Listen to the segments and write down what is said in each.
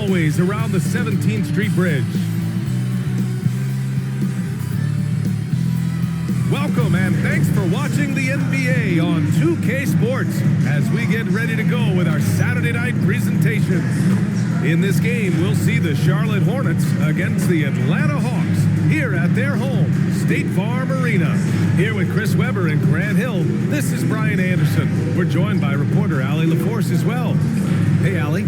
always around the 17th Street Bridge. Welcome and thanks for watching the NBA on 2K Sports as we get ready to go with our Saturday night presentations. In this game, we'll see the Charlotte Hornets against the Atlanta Hawks here at their home, State Farm Arena. Here with Chris Webber and Grant Hill, this is Brian Anderson. We're joined by reporter Allie LaForce as well. Hey, Allie.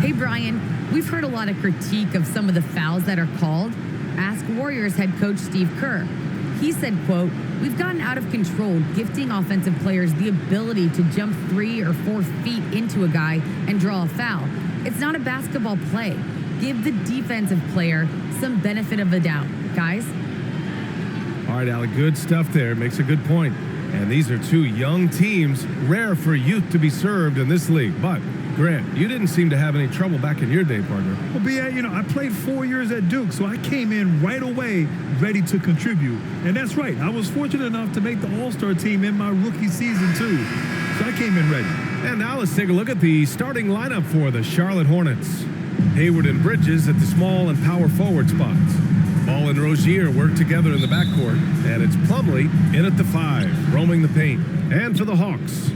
Hey, Brian. We've heard a lot of critique of some of the fouls that are called. Ask Warriors head coach Steve Kerr. He said, quote, "We've gotten out of control, gifting offensive players the ability to jump 3 or 4 feet into a guy and draw a foul. It's not a basketball play. Give the defensive player some benefit of the doubt, guys." All right, Allie, good stuff there. Makes a good point. And these are two young teams, rare for youth to be served in this league. But, Grant, you didn't seem to have any trouble back in your day, partner. Well, B.A., I played 4 years at Duke, so I came in right away ready to contribute. And that's right. I was fortunate enough to make the All-Star team in my rookie season, too. So I came in ready. And now let's take a look at the starting lineup for the Charlotte Hornets. Hayward and Bridges at the small and power forward spots. Ball and Rozier work together in the backcourt, and it's Plumlee in at the 5, roaming the paint. And for the Hawks,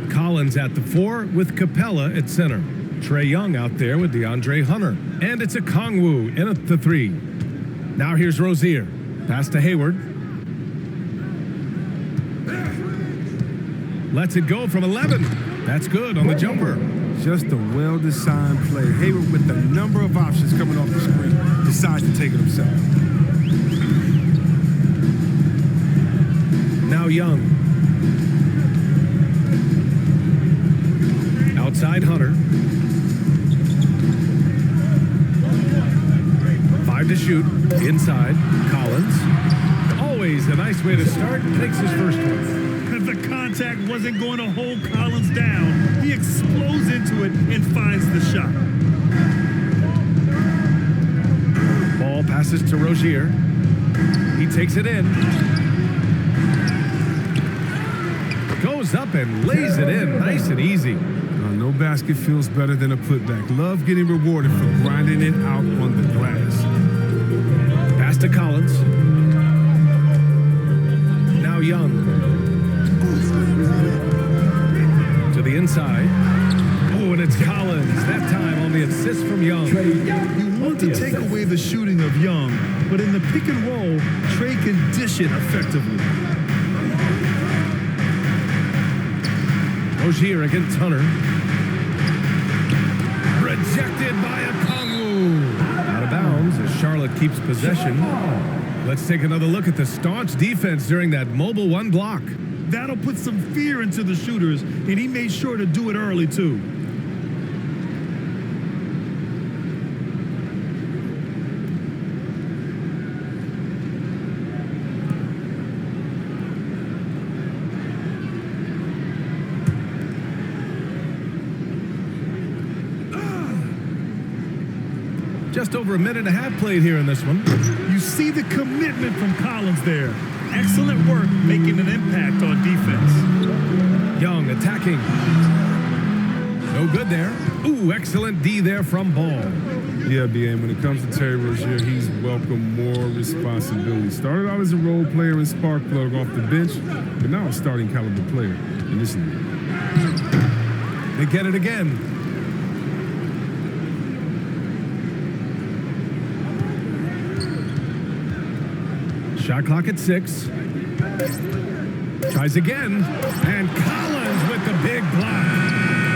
Collins at the 4 with Capella at center. Trae Young out there with DeAndre Hunter. And it's a Kongwu in at the 3. Now here's Rozier. Pass to Hayward. Lets it go from 11. That's good on the jumper. Just a well-designed play. Hayward, with a number of options coming off the screen, decides to take it himself. Now Young. Outside Hunter. 5 to shoot. Inside. Collins. Always a nice way to start. Takes his first one. The contact wasn't going to hold Collins down. He explodes into it and finds the shot. Ball passes to Rozier. He takes it in. Goes up and lays it in nice and easy. No basket feels better than a putback. Love getting rewarded for grinding it out on the glass. Pass to Collins. Now Young. To the inside. Oh, and it's Collins. That time on the assist from Young. You want to take away the shooting of Young, but in the pick and roll, Trae can dish it effectively. Rozier against Hunter. Rejected by a Kongwu. Out of bounds as Charlotte keeps possession. Let's take another look at the staunch defense during that mobile 1 block. That'll put some fear into the shooters, and he made sure to do it early, too. Just over a minute and a half played here in this one. You see the commitment from Collins there. Excellent work making an impact on defense. Young attacking. No good there. Ooh, excellent D there from Ball. Yeah, B.A., when it comes to Terry Rozier, he's welcomed more responsibility. Started out as a role player in spark plug off the bench, but now a starting caliber player in this league. They get it again. Shot clock at 6. Tries again. And Collins with the big block.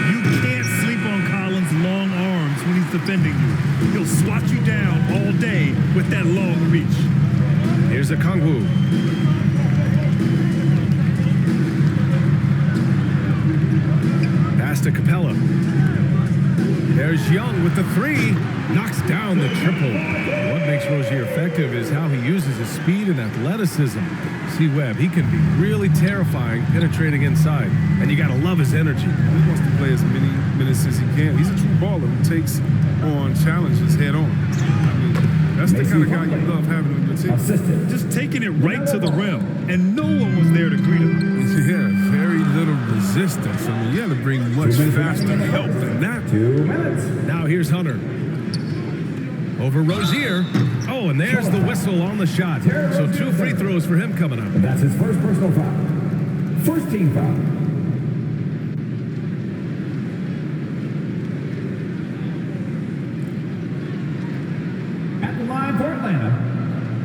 You can't sleep on Collins' long arms when he's defending you. He'll swat you down all day with that long reach. Here's a Kongwu. Pass to Capella. There's Young with the 3. Knocks down the triple. What makes Rozier effective is how he uses his speed and athleticism. See Webb, he can be really terrifying penetrating inside. And you got to love his energy. He wants to play as many minutes as he can. He's a true baller who takes on challenges head on. I mean, that's the kind of guy you love having on your team. Just taking it right to the rim, and no one was there to greet him. Yeah, very little resistance. I mean, you had to bring much faster help than that. 2 minutes. Now here's Hunter. Over Rozier. Oh, and there's the whistle on the shot. So 2 free throws for him coming up. And that's his first personal foul. First team foul. At the line for Atlanta,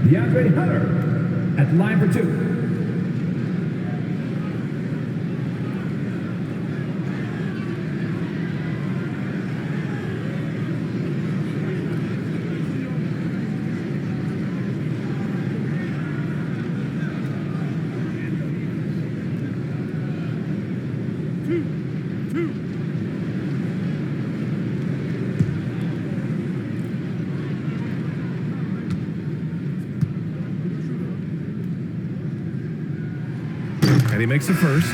DeAndre Hunter. At the line for 2. And he makes the first.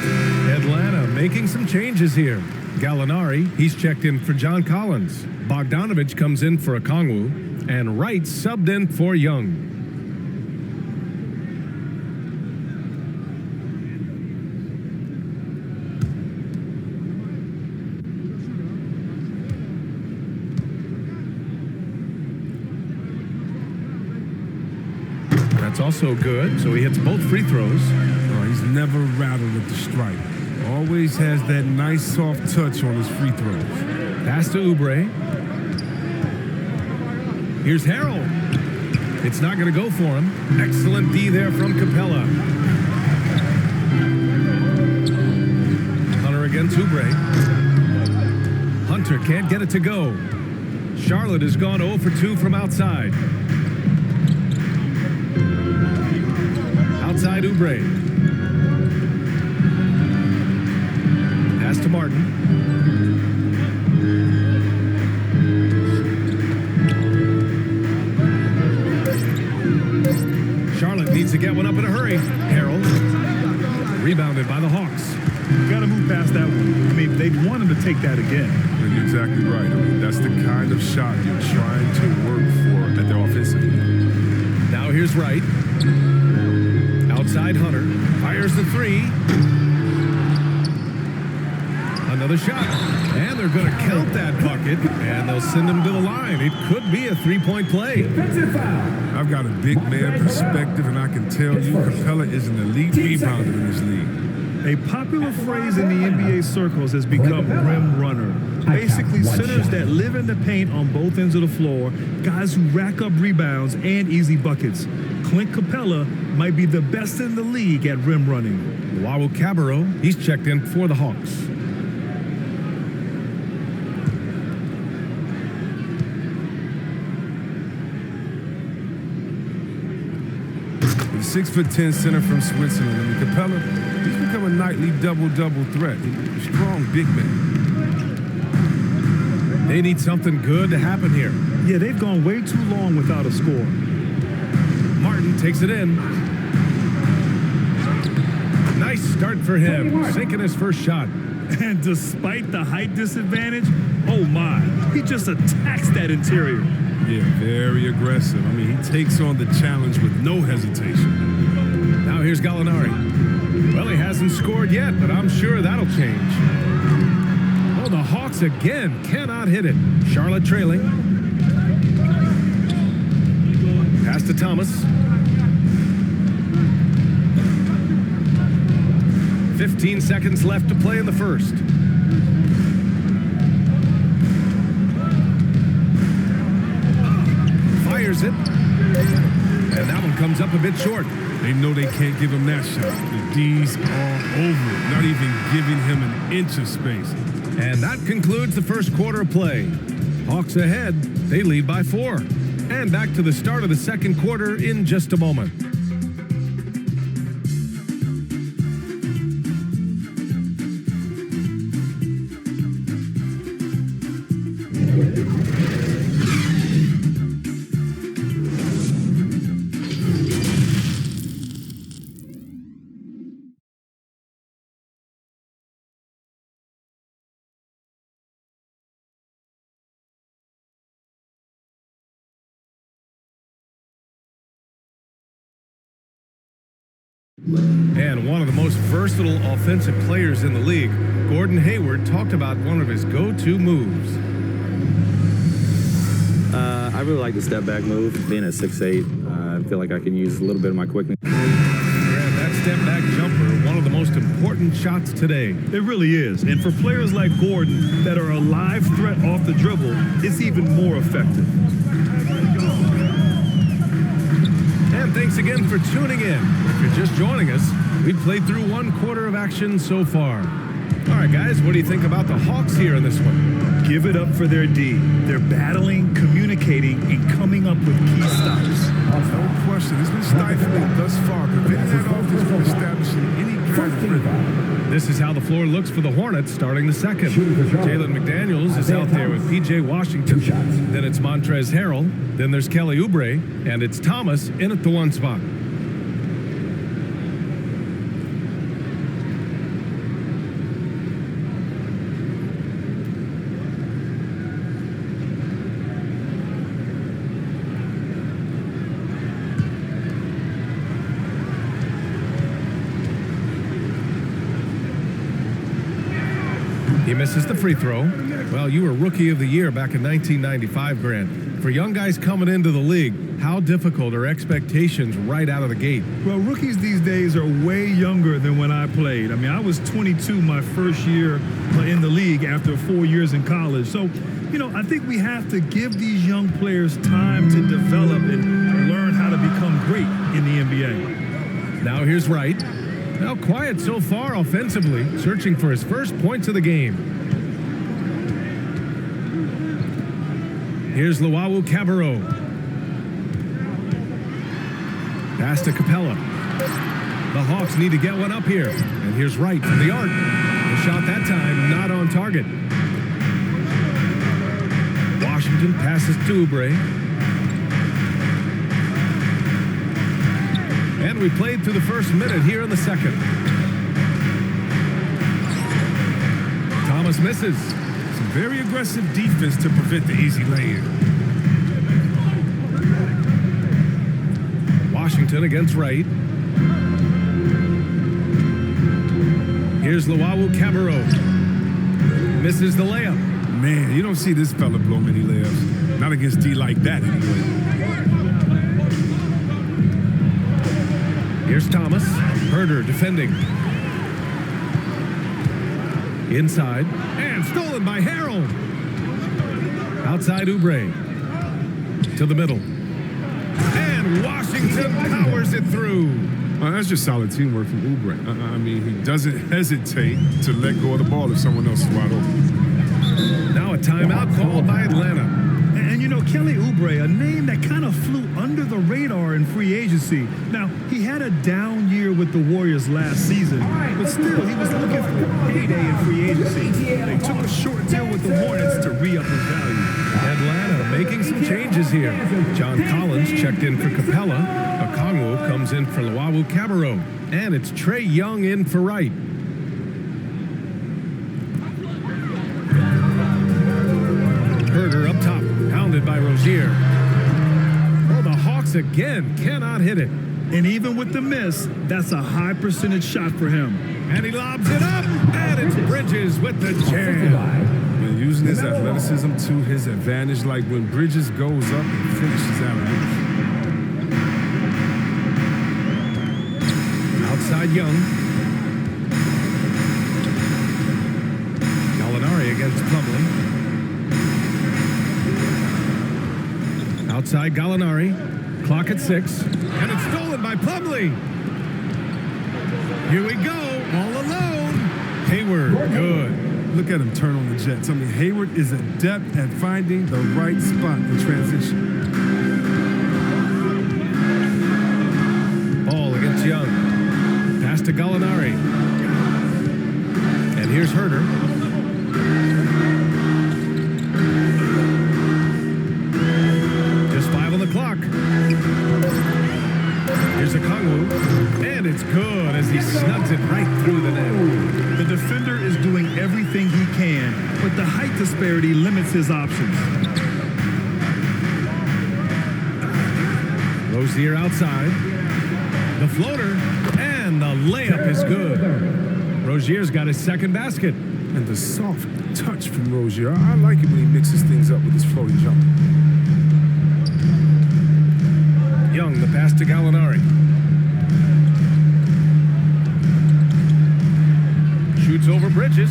Atlanta making some changes here. Gallinari, he's checked in for John Collins. Bogdanovich comes in for Okongwu. And Wright subbed in for Young. That's also good, so he hits both free throws. He's never rattled at the stripe. Always has that nice soft touch on his free throws. Pass to Oubre. Here's Harrell. It's not going to go for him. Excellent D there from Capella. Hunter against Oubre. Hunter can't get it to go. Charlotte has gone 0 for 2 from outside. Outside Oubre. Pass to Martin. Charlotte needs to get one up in a hurry. Harrell. Rebounded by the Hawks. You got to move past that one. I mean, they'd want him to take that again. You're exactly right. I mean, that's the kind of shot you're trying to work for at the offensive end. Now here's Wright. Outside Hunter. Fires the 3. Another shot. And they're going to count that bucket. And they'll send him to the line. It could be a 3-point play. Defensive foul. I've got a big man perspective, and I can tell you Capella is an elite rebounder in this league. A popular phrase in the NBA circles has become rim runner. Basically, centers that live in the paint on both ends of the floor, guys who rack up rebounds and easy buckets. Clint Capella might be the best in the league at rim running. Wawu Cabarro, he's checked in for the Hawks. The 6'10" center from Switzerland, and Capella, he's become a nightly double-double threat. He's a strong big man. They need something good to happen here. Yeah, they've gone way too long without a score. Martin takes it in. Nice start for him, sinking his first shot. And despite the height disadvantage, oh my, he just attacks that interior. Yeah, very aggressive. I mean, he takes on the challenge with no hesitation. Now here's Gallinari. Well, he hasn't scored yet, but I'm sure that'll change. Oh, the Hawks again cannot hit it. Charlotte trailing. Pass to Thomas. 15 seconds left to play in the first. Fires it. And that one comes up a bit short. They know they can't give him that shot. The D's all over it, not even giving him an inch of space. And that concludes the first quarter of play. Hawks ahead. They lead by 4. And back to the start of the second quarter in just a moment. And one of the most versatile offensive players in the league, Gordon Hayward, talked about one of his go-to moves. I really like the step back move. Being at 6'8", I feel like I can use a little bit of my quickness. That step back jumper, one of the most important shots today. It really is. And for players like Gordon that are a live threat off the dribble, it's even more effective. And thanks again for tuning in. If you're just joining us, we've played through 1 quarter of action so far. All right, guys, what do you think about the Hawks here in this one? Give it up for their D. They're battling, communicating, and coming up with key stops. No question. It's been stifling thus far. Preventing that offense from establishing any kind of rhythm. This is how the floor looks for the Hornets starting the second. Jalen McDaniels is out there with P.J. Washington. Then it's Montrezl Harrell. Then there's Kelly Oubre. And it's Thomas in at the 1 spot. He misses the free throw. Well, you were Rookie of the Year back in 1995, Grant. For young guys coming into the league, how difficult are expectations right out of the gate? Well, rookies these days are way younger than when I played. I mean, I was 22 my first year in the league after 4 years in college. So, you know, I think we have to give these young players time to develop and learn how to become great in the NBA. Now here's Wright. Now quiet so far offensively, searching for his first points of the game. Here's Luau Cabarro. Pass to Capella. The Hawks need to get one up here. And here's Wright from the arc. The shot that time not on target. Washington passes to Oubre. And we played through the first minute here in the second. Thomas misses. Some very aggressive defense to prevent the easy lay-in. Washington against Wright. Here's Luau Cabarro. Misses the layup. Man, you don't see this fella blow many layups. Not against D like that, anyway. Here's Thomas. Herder defending. Inside. And stolen by Harrell. Outside Oubre. To the middle. And Washington powers it through. That's just solid teamwork from Oubre. I mean, he doesn't hesitate to let go of the ball if someone else is wide open. Now a timeout called by Atlanta. And you know, Kelly Oubre, a name that kind of flew under the radar in free agency. Now, he had a down year with the Warriors last season, but still, he was looking for a payday in free agency. They took a short deal with the Hornets to re-up his value. Atlanta making some changes here. John Collins checked in for Capella. Okongwu comes in for Luau Cabarro. And it's Trae Young in for Wright. Herder up top, pounded by Rozier. Oh, the Hawks again cannot hit it. And even with the miss, that's a high percentage shot for him. And he lobs it up, and it's Bridges with the jam. And using his athleticism to his advantage, like when Bridges goes up and finishes out. Outside Young. Gallinari against Plumlee. Outside Gallinari. Clock at 6. And it's stolen by Plumlee. Here we go. All alone. Hayward. Good. Look at him turn on the Jets. I mean, Hayward is adept at finding the right spot in transition. Ball against Young. Pass to Gallinari. And here's Herder. Just 5 on the clock. Here's Okongwu. And it's good as he snugs it right through the net. The defender is doing everything he can, but the height disparity limits his options. Rozier outside. The floater. And the layup is good. Rozier's got his second basket. And the soft touch from Rozier. I like it when he mixes things up with his floating jump. to Gallinari. Shoots over Bridges.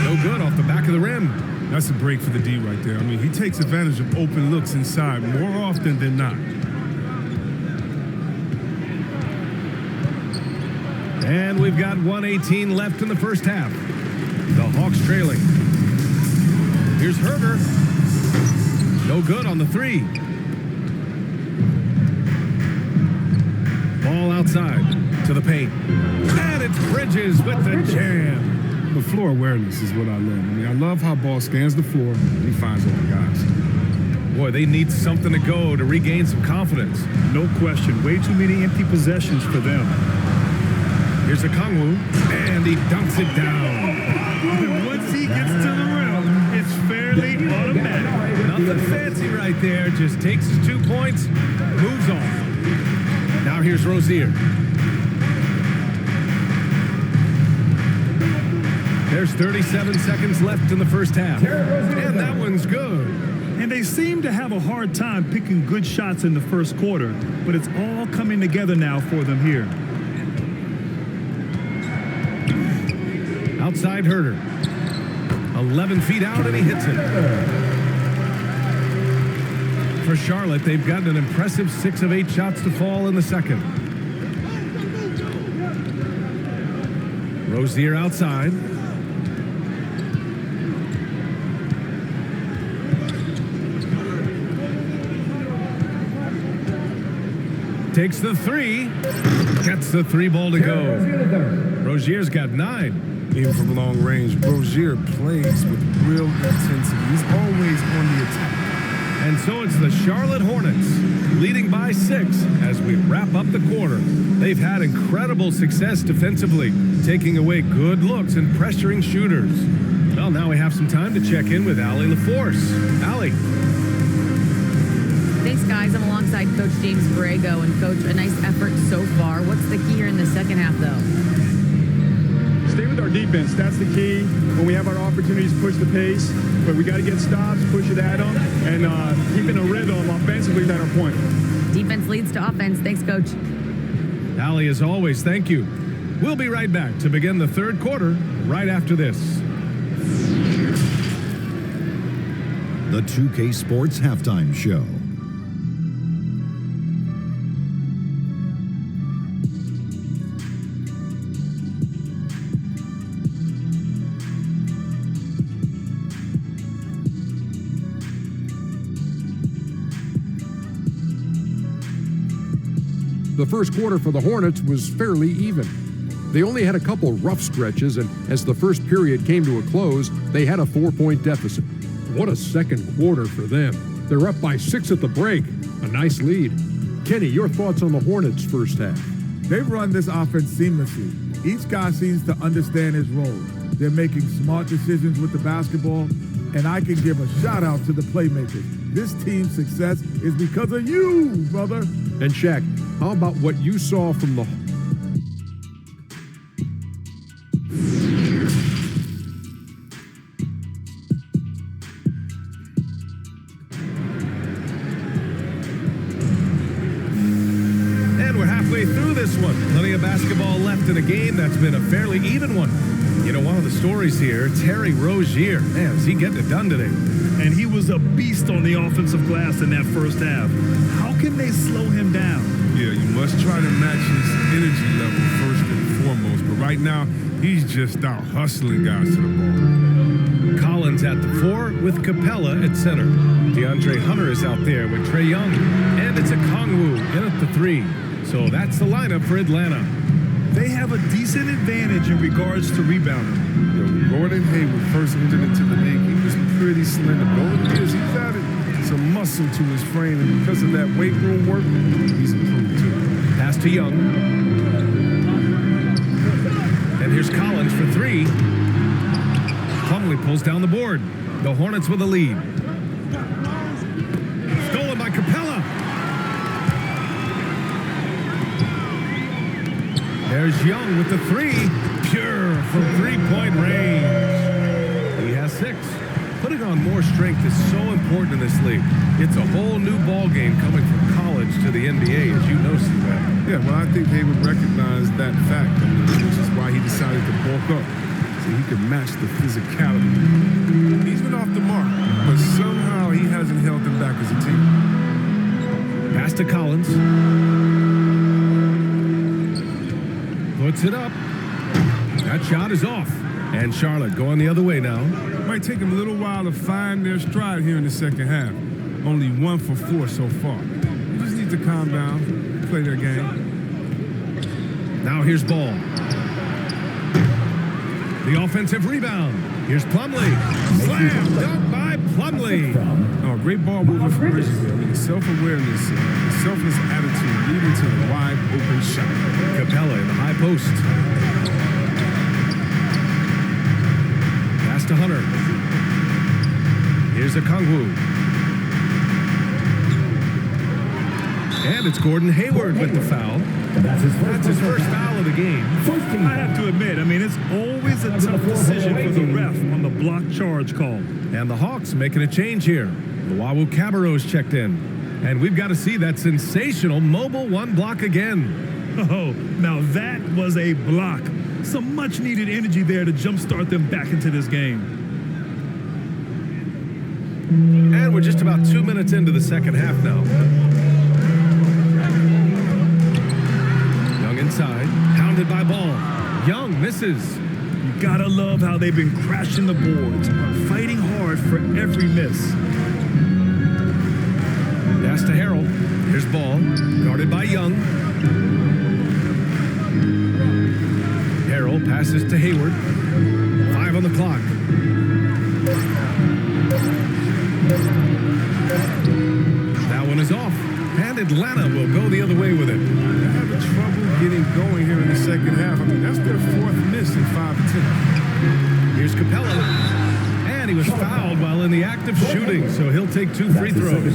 No good off the back of the rim. That's a break for the D right there. I mean, he takes advantage of open looks inside more often than not. And we've got 1:18 left in the first half. The Hawks trailing. Here's Herder. No good on the three. Ball outside to the paint. And it's Bridges with the jam. The floor awareness is what I love. I mean, I love how ball scans the floor and he finds all the guys. Boy, they need something to go to regain some confidence. No question. Way too many empty possessions for them. Here's Okongwu, and he dunks it down. And once he gets to the rim, it's fairly automatic. Nothing fancy right there. Just takes his 2 points, moves on. Now here's Rozier. There's 37 seconds left in the first half. And that one's good. And they seem to have a hard time picking good shots in the first quarter, but it's all coming together now for them here. Outside Herder. 11 feet out, and he hits it. For Charlotte, they've gotten an impressive 6 of 8 shots to fall in the second. Rozier outside. Takes the three. Gets the 3 ball to go. Rozier's got 9. Even from long range, Rozier plays with real intensity. He's always on the attack. And so it's the Charlotte Hornets leading by 6 as we wrap up the quarter. They've had incredible success defensively, taking away good looks and pressuring shooters. Well, now we have some time to check in with Allie LaForce. Allie. Thanks, guys. I'm alongside Coach James Borrego. And, Coach, a nice effort so far. What's the key here in the second half, though? Stay with our defense. That's the key. When we have our opportunities, push the pace. But we got to get stops, push it at them, and keeping a rhythm offensively is at our point. Defense leads to offense. Thanks, Coach. Allie, as always, thank you. We'll be right back to begin the third quarter right after this. The 2K Sports Halftime Show. The first quarter for the Hornets was fairly even. They only had a couple rough stretches, and as the first period came to a close, they had a 4-point deficit. What a second quarter for them. They're up by 6 at the break. A nice lead. Kenny, your thoughts on the Hornets' first half? They've run this offense seamlessly. Each guy seems to understand his role. They're making smart decisions with the basketball, and I can give a shout out to the playmakers. This team's success is because of you, brother. And Shaq, how about what you saw from the... And we're halfway through this one. Plenty of basketball left in a game that's been a fairly even one. You know, one of the stories here, Terry Rozier. Man, is he getting it done today? And he was a beast on the offensive glass in that first half. How can they slow him down? Yeah, you must try to match his energy level first and foremost. But right now, he's just out hustling guys to the ball. Collins at the 4 with Capella at center. DeAndre Hunter is out there with Trae Young. And it's Okongwu in at the 3. So that's the lineup for Atlanta. They have a decent advantage in regards to rebounding. Yo, Gordon Hayward first entered into the league. He was pretty slender. But over the years, he's added some muscle to his frame. And because of that weight room work, he's improved too. Pass to Young. And here's Collins for 3. Plumlee pulls down the board. The Hornets with a lead. Stolen by Capella. There's Young with the 3. Pure from 3-point range. He has 6. Putting on more strength is so important in this league. It's a whole new ball game coming from college to the NBA, as you know, Steve. Yeah, well, I think Hayward recognized that fact, which is why he decided to bulk up so he could match the physicality. He's been off the mark, but somehow he hasn't held them back as a team. Pass to Collins. Puts it up. That shot is off. And Charlotte going the other way now. Might take them a little while to find their stride here in the second half. Only 1 for 4 so far. They just need to calm down, play their game. Now here's Ball. The offensive rebound. Here's Plumlee. Slam dunk by Plumlee. Oh, great ball movement from Bridges. I mean, the self-awareness, the selfless attitude leading to the wide open shot. Capella in the high post. Pass to Hunter. Here's Okongwu. And it's Gordon Hayward with the foul. That's his first foul of the game. I have to admit, I mean, it's always a tough decision for the ref on the block charge call. And the Hawks making a change here. MyCAREER's checked in. And we've got to see that sensational mobile one block again. Oh, now that was a block. Some much-needed energy there to jumpstart them back into this game. And we're just about 2 minutes into the second half now. Young inside, pounded by Ball. Young misses. You gotta love how they've been crashing the boards, fighting hard for every miss. Pass to Harrell. Here's Ball, guarded by Young. Harrell passes to Hayward. 5 on the clock. That one is off. And Atlanta will go the other way with it. They're having trouble getting going here in the second half. I mean, that's their 4th miss in 5 attempts. Here's Capella. And he was fouled while in the act of shooting, so he'll take 2 free throws.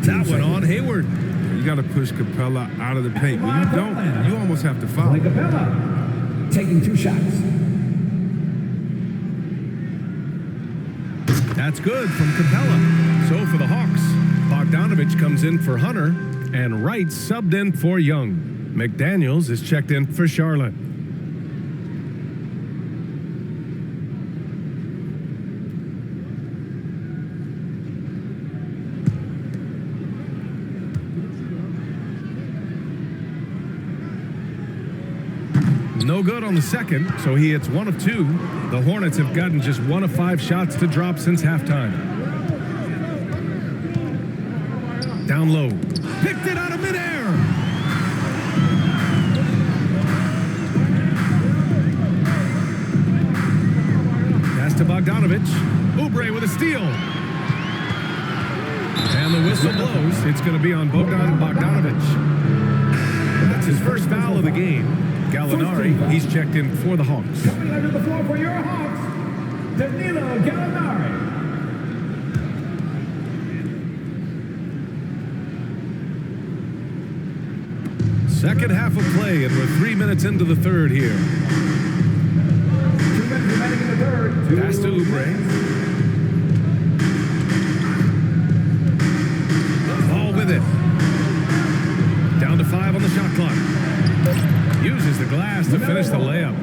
That one on Hayward. You got to push Capella out of the paint. When you don't, you almost have to foul. Capella taking 2 shots. That's good from Capella. So for the Hawks, Bogdanovich comes in for Hunter, and Wright subbed in for Young. McDaniels is checked in for Charlotte. No good on the second, so he hits 1 of 2. The Hornets have gotten just 1 of 5 shots to drop since halftime. Down low. Picked it out of midair. Pass to Bogdanovich. Oubre with a steal. And the whistle blows. It's going to be on Bogdanovich. That's his first foul of the game. Gallinari, he's checked in for the Hawks. Coming under the floor for your Hawks, Danilo Gallinari. Second half of play, and we're 3 minutes into the third here. 2 minutes remaining in the third. Pass to Oubre. Ball with it. Down to 5 on the shot clock. Uses the glass to finish the layup.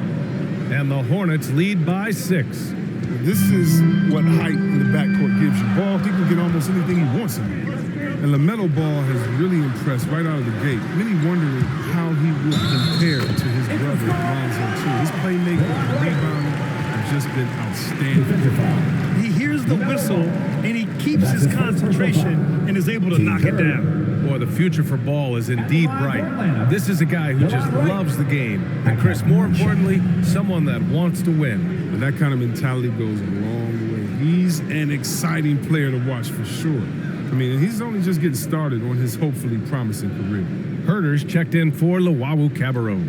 And the Hornets lead by 6. This is what height in the backcourt gives you. Ball, he can get almost anything he wants in there. And LaMelo Ball has really impressed right out of the gate. Many wondering how he will compare to his brother, Lonzo, too. His playmaking and rebounding have just been outstanding. He hears the whistle, and he keeps his concentration and is able to knock it down. Boy, the future for Ball is indeed bright. This is a guy who just loves the game. And Chris, more importantly, someone that wants to win. And that kind of mentality goes a long way. He's an exciting player to watch for sure. I mean, he's only just getting started on his hopefully promising career. Herder's checked in for MyCAREER.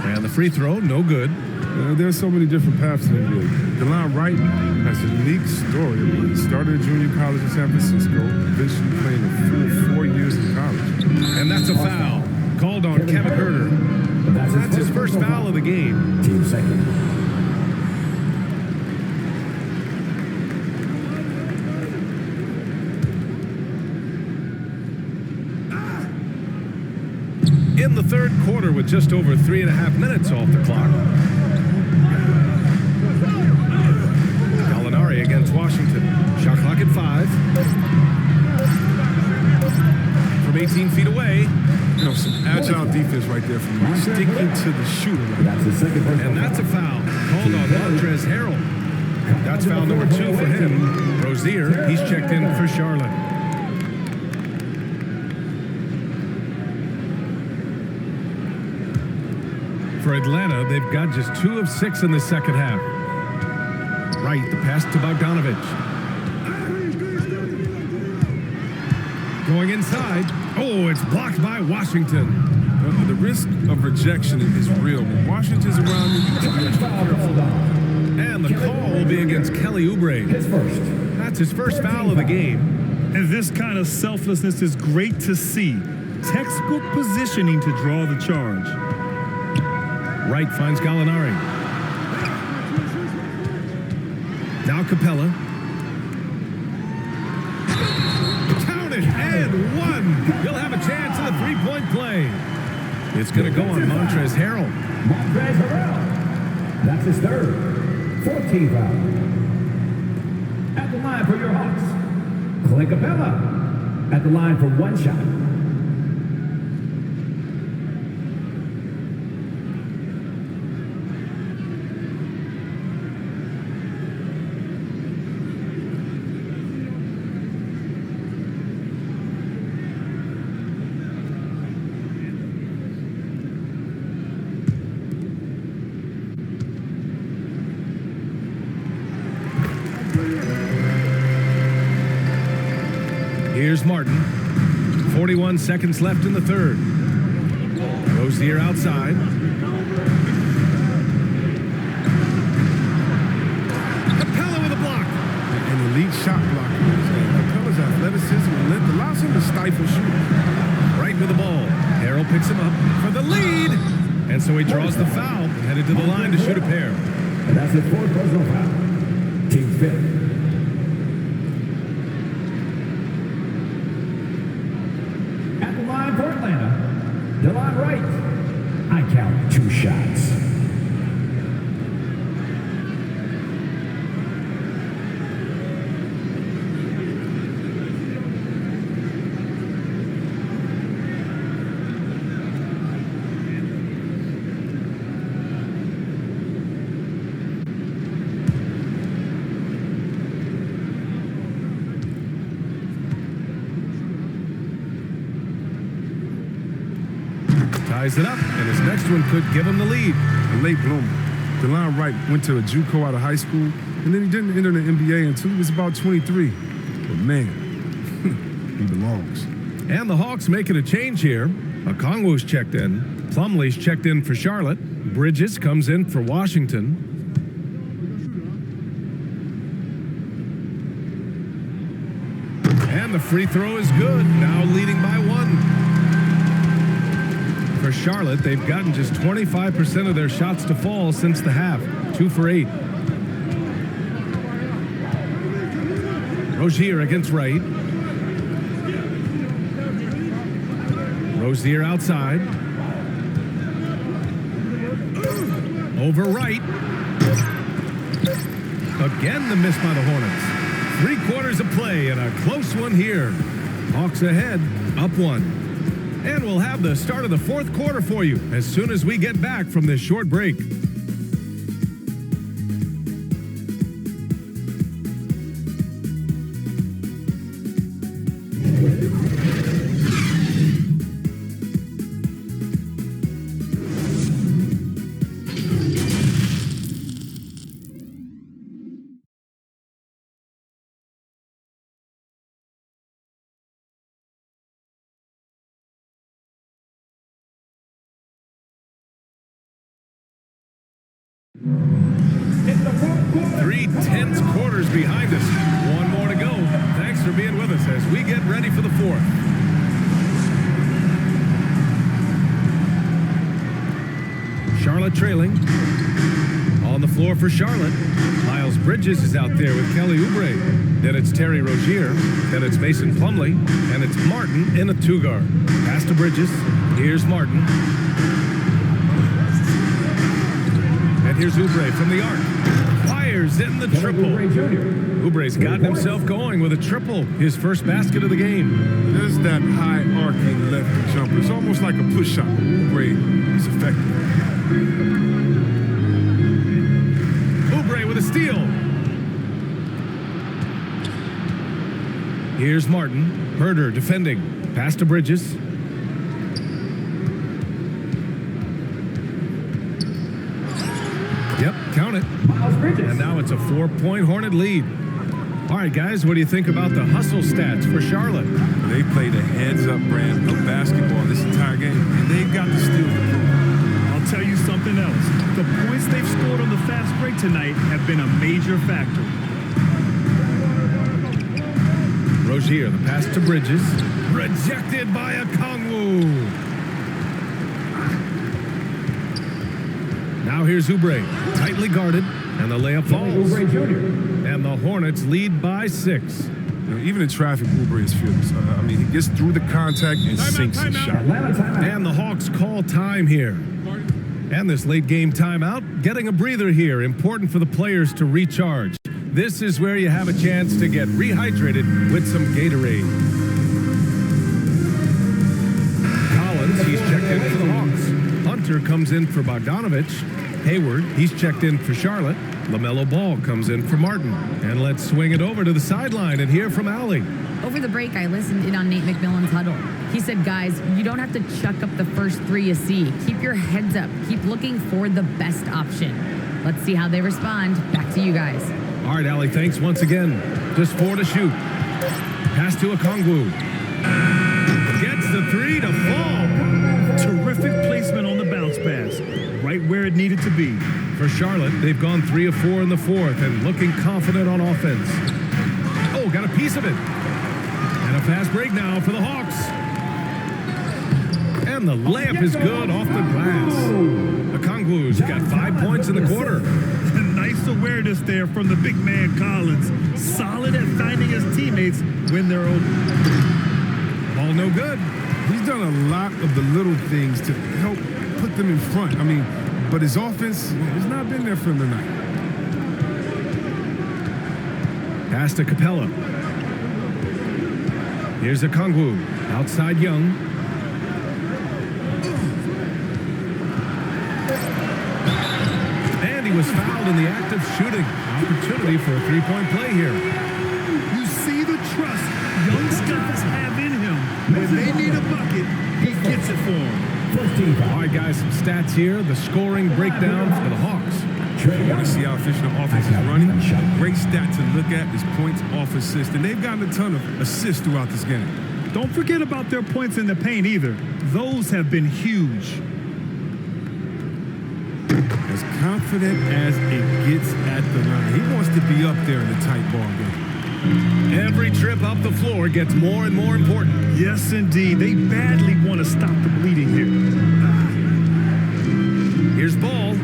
And the free throw, no good. There's so many different paths in the NBA. DeLon Wright has a unique story. I mean, he started at junior college in San Francisco, eventually playing a full 4 years college. And that's a foul called on Kevin Herter. That's his first foul of the game. Team second. In the third quarter with just over 3.5 minutes off the clock. Gallinari against Washington. Shot clock at 5. From 18 feet away. You know, some agile defense right there from you. Sticking to the shooter. That's the second person. And that's a foul called on Montrezl Harrell. That's foul number 2 for him. Rozier, he's checked in for Charlotte. For Atlanta, they've got just 2 of 6 in the second half. Right, the pass to Bogdanovic. Going inside. Oh, it's blocked by Washington. The risk of rejection is real. When Washington's around you, you have to be careful. And the call will be against Kelly Oubre. His first. That's his first foul of the game. And this kind of selflessness is great to see. Textbook positioning to draw the charge. Wright finds Gallinari. Now Capella. Count it, and 1. He'll have a chance in the three-point play. It's going to go on Montrezl Harrell. Montrezl Harrell. That's his third. 14th foul. At the line for your Hawks. Clint Capella. At the line for 1 shot. Here's Martin. 41 seconds left in the third. Rozier outside. Capella with a block. An elite shot blocker in this game. Capella's athleticism and length allows him to stifle shooters. Right with the ball. Harrell picks him up for the lead. And so he draws the foul, headed to the line to shoot a pair. And that's his 4th personal foul. Team 5th. Delon Wright. I count 2 shots. Ties it up, and his next one could give him the lead. A late bloomer. Delon Wright went to a JUCO out of high school, and then he didn't enter the NBA until he was about 23. But man, he belongs. And the Hawks making a change here. Okongwu's checked in. Plumlee's checked in for Charlotte. Bridges comes in for Washington. And the free throw is good, now leading by 1. For Charlotte, they've gotten just 25% of their shots to fall since the half. 2 for 8. Rozier against Wright. Rozier outside. Over Wright. Again, the miss by the Hornets. 3 quarters of play and a close one here. Hawks ahead, up 1. And we'll have the start of the 4th quarter for you as soon as we get back from this short break. Three tense quarters behind us. 1 more to go. Thanks for being with us as we get ready for the 4th. Charlotte trailing. On the floor for Charlotte, Miles Bridges is out there with Kelly Oubre. Then it's Terry Rozier. Then it's Mason Plumlee. And it's Martin in a two-guard. Pass to Bridges. Here's Martin. And here's Oubre from the arc. Fires in the triple. Oubre's gotten himself going with a triple. His first basket of the game. There's that high arcing left jumper. It's almost like a push shot. Oubre is effective. With a steal. Here's Martin. Herder defending. Pass to Bridges. Yep, count it. And now it's a 4-point Hornet lead. All right, guys, what do you think about the hustle stats for Charlotte? They played a heads-up brand of basketball this entire game, and they've got the steals to prove. I'll tell you something else. The points they've scored on the fast break tonight have been a major factor. Rozier, the pass to Bridges. Rejected by Okongwu. Now here's Oubre, tightly guarded, and the layup falls. And the Hornets lead by 6. You know, even in traffic, Oubre is fearless. I mean, he gets through the contact and sinks his shot. And the Hawks call time here. And this late game timeout, getting a breather here, important for the players to recharge. This is where you have a chance to get rehydrated with some Gatorade. Collins, he's checked in for the Hawks. Hunter comes in for Bogdanovich. Hayward, he's checked in for Charlotte. LaMelo Ball comes in for Martin. And let's swing it over to the sideline and hear from Allie. Over the break, I listened in on Nate McMillan's huddle. He said, guys, you don't have to chuck up the first 3 you see. Keep your heads up. Keep looking for the best option. Let's see how they respond. Back to you guys. All right, Allie, thanks once again. Just 4 to shoot. Pass to Okongwu. Gets the 3 to fall. Terrific placement on the bounce pass. Right where it needed to be. For Charlotte, they've gone 3 of 4 in the fourth and looking confident on offense. Oh, got a piece of it. And a fast break now for the Hawks. And the layup is good off the glass. Okongwu's got 5 points in the quarter. Nice awareness there from the big man Collins. Solid at finding his teammates when they're open. Ball no good. He's done a lot of the little things to help put them in front. I mean, but his offense has not been there for him tonight. Pass to Capella. Here's Okongwu. Outside Young. And he was fouled in the act of shooting. Opportunity for a 3-point play here. You see the trust young guys have in him. When they need a bucket, he gets it for them. All right, guys, some stats here. The scoring breakdown for the Hawks. You want to see how efficient the offense is running? Great stat to look at is points off assist, and they've gotten a ton of assists throughout this game. Don't forget about their points in the paint either. Those have been huge. As confident as it gets at the line. He wants to be up there in the tight ball game. Every trip up the floor gets more and more important. Yes, indeed. They badly want to stop the bleeding here. Here's Ball.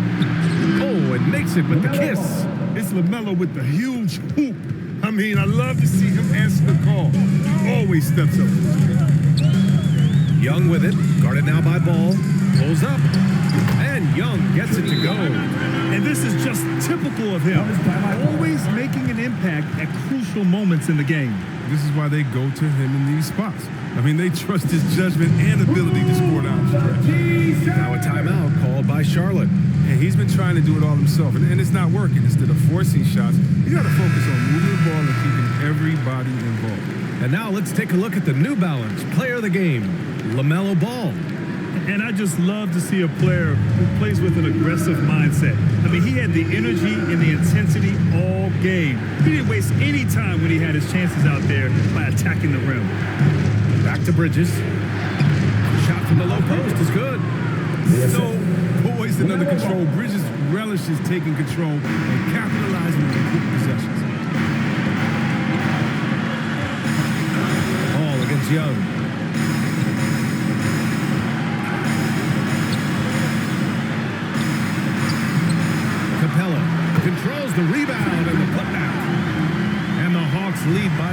Oh, and makes it with the kiss. It's LaMelo with the huge hoop. I mean, I love to see him answer the call. Always steps up. Young with it. Guarded now by Ball. Pulls up. And Young gets it to go. And this is just typical of him. Always making an impact at crucial moments in the game. This is why they go to him in these spots. I mean, they trust his judgment and ability to score down the stretch. Now a timeout called by Charlotte. And he's been trying to do it all himself, and it's not working. Instead of forcing shots, you got to focus on moving the ball and keeping everybody involved. And now let's take a look at the New Balance player of the game, LaMelo Ball. And I just love to see a player who plays with an aggressive mindset. I mean, he had the energy and the intensity all game. He didn't waste any time when he had his chances out there by attacking the rim. Back to Bridges. Shot from the low post is good. So poised and under control. Bridges relishes taking control and capitalizing on quick possessions. Ball against Young.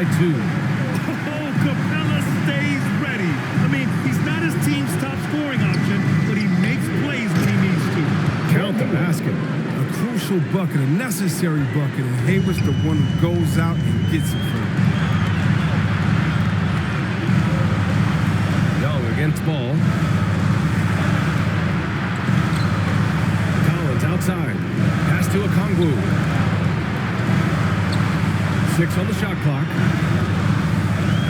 by 2. Oh, Capella stays ready. I mean, he's not his team's top scoring option, but he makes plays when he needs to. Count the basket. A crucial bucket, a necessary bucket, and Hayward's the one who goes out and gets it for him. Young against ball. Collins outside. Pass to Okongwu. 6 on the shot clock.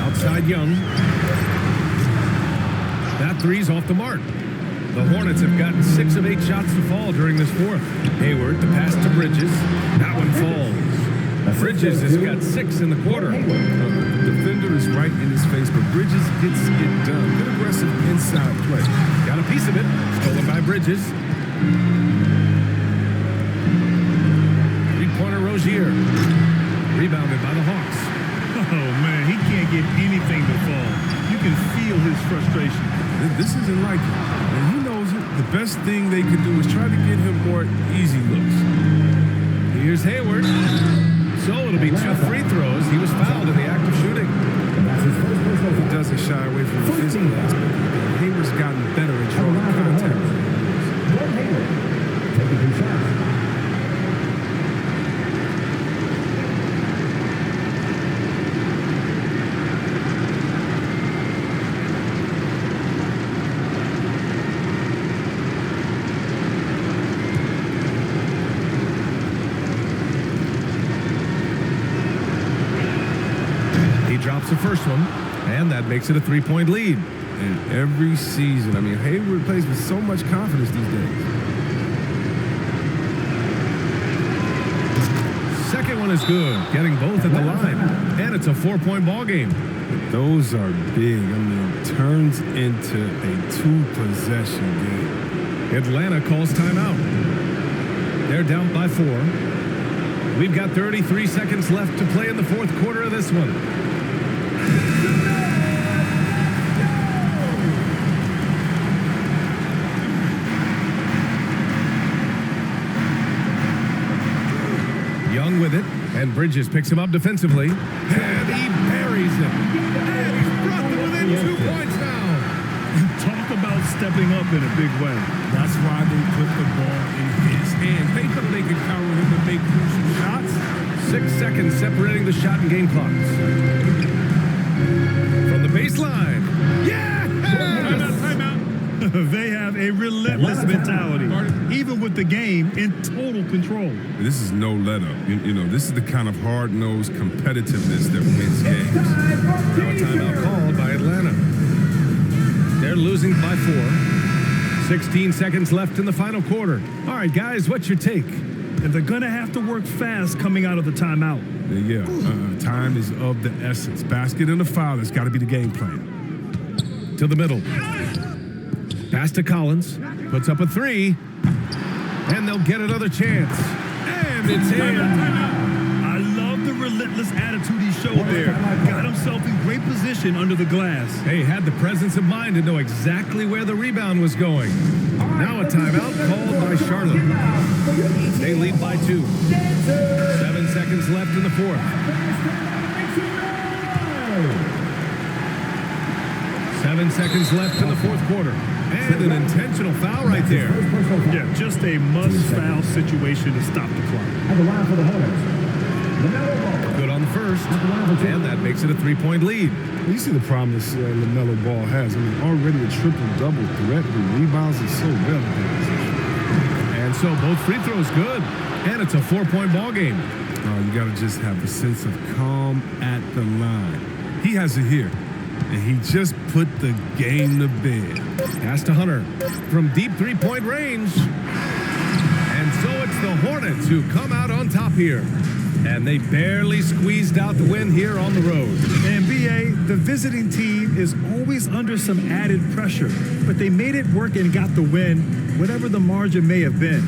Outside Young. That three's off the mark. The Hornets have gotten 6 of 8 shots to fall during this fourth. Hayward, the pass to Bridges. That one falls. Bridges has got 6 in the quarter. The defender is right in his face, but Bridges gets it done. Good aggressive inside play. Got a piece of it. Stolen by Bridges. Three-pointer Rozier. Rebounded by the Hawks. Oh, man, he can't get anything to fall. You can feel his frustration. This isn't like it. And he knows it. The best thing they can do is try to get him more easy looks. Here's Hayward. So it'll be 2 free throws. He was fouled in the act of shooting. He doesn't shy away from the physical aspect. Hayward's gotten better at drawing contact. Taking 2 shots. Drops the first one, and that makes it a 3-point lead. And every season, I mean, Hayward plays with so much confidence these days. Second one is good, getting both at the line, and it's a 4-point ball game. Those are big. I mean, turns into a 2-possession game. Atlanta calls timeout. They're down by 4. We've got 33 seconds left to play in the fourth quarter of this one. Young with it, and Bridges picks him up defensively, and he buries him. And he's brought them within 2 points now. Talk about stepping up in a big way. That's why they put the ball in his hands. They know they can count on him to make crucial shots. 6 seconds separating the shot and game clocks. From the baseline. Yeah! Timeout. They have a relentless mentality, even with the game in total control. This is no let up. You know, this is the kind of hard-nosed competitiveness that wins games. Now a timeout called by Atlanta. They're losing by 4. 16 seconds left in the final quarter. All right, guys, what's your take? And they're going to have to work fast coming out of the timeout. Yeah, time is of the essence. Basket and a foul, that's got to be the game plan. To the middle. Pass to Collins. Puts up a 3. And they'll get another chance. And it's in. I love the relentless attitude he showed there. Got himself in great position under the glass. Hey, had the presence of mind to know exactly where the rebound was going. Now a timeout called by Charlotte. They lead by 2. 7 seconds left in the fourth. 7 seconds left in the fourth quarter. And an intentional foul right there. Yeah, just a must-foul situation to stop the clock. At the line for the Hornets. Good on the first. And that makes it a 3-point lead. You see the problem this LaMelo Ball has. I mean, already a triple-double threat. The rebounds is so well in that position. And so both free throws good. And it's a 4-point ball game. You got to just have a sense of calm at the line. He has it here. And he just put the game to bed. Pass to Hunter from deep 3-point range. And so it's the Hornets who come out on top here. And they barely squeezed out the win here on the road. NBA, the visiting team is always under some added pressure, but they made it work and got the win, whatever the margin may have been.